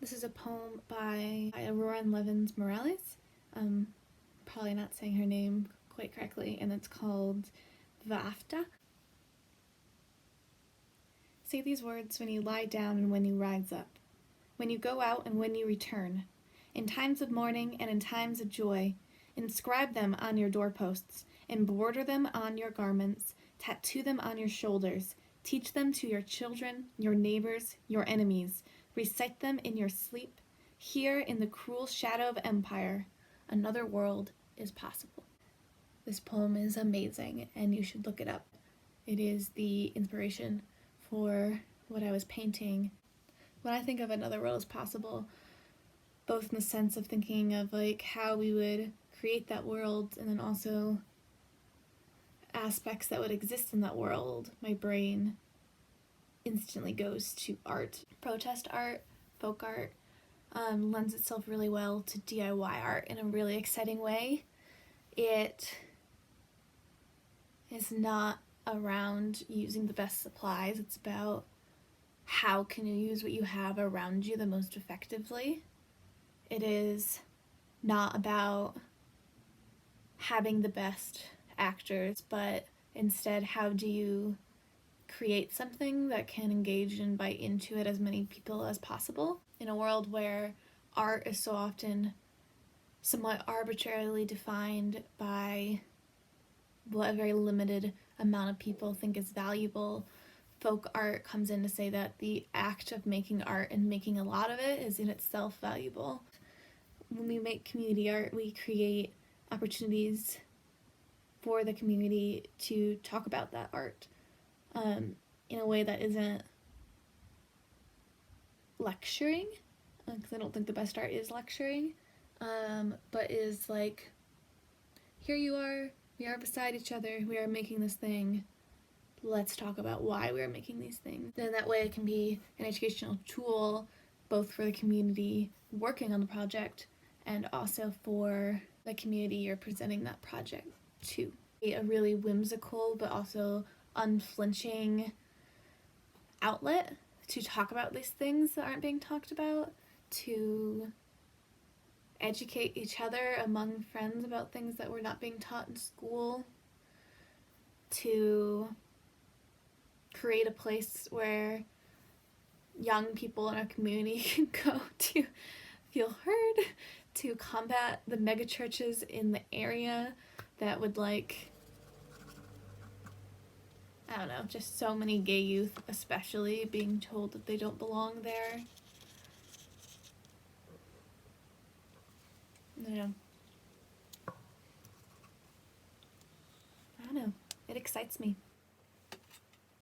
This is a poem by Aurora Levins Morales. Probably not saying her name quite correctly, and it's called Vafta. Say these words when you lie down and when you rise up, when you go out and when you return, in times of mourning and in times of joy. Inscribe them on your doorposts, embroider them on your garments, tattoo them on your shoulders, teach them to your children, your neighbors, your enemies. Recite them in your sleep. Here in the cruel shadow of empire, another world is possible. This poem is amazing and you should look it up. It is the inspiration for what I was painting. When I think of another world is possible, both in the sense of thinking of like how we would create that world and then also aspects that would exist in that world, my brain instantly goes to art. Protest art, folk art, lends itself really well to DIY art in a really exciting way. It is not around using the best supplies. It's about how can you use what you have around you the most effectively. It is not about having the best actors, but instead how do you create something that can engage and bite into it as many people as possible. In a world where art is so often somewhat arbitrarily defined by what a very limited amount of people think is valuable, folk art comes in to say that the act of making art and making a lot of it is in itself valuable. When we make community art, we create opportunities for the community to talk about that art in a way that isn't lecturing, because I don't think the best art is lecturing, but is like, here you are, we are beside each other, we are making this thing, let's talk about why we are making these things. Then that way it can be an educational tool both for the community working on the project and also for the community you're presenting that project to. A really whimsical but also unflinching outlet to talk about these things that aren't being talked about, to educate each other among friends about things that were not being taught in school, to create a place where young people in our community can go to feel heard, to combat the megachurches in the area that would I don't know, just so many gay youth especially being told that they don't belong there. I don't know. It excites me.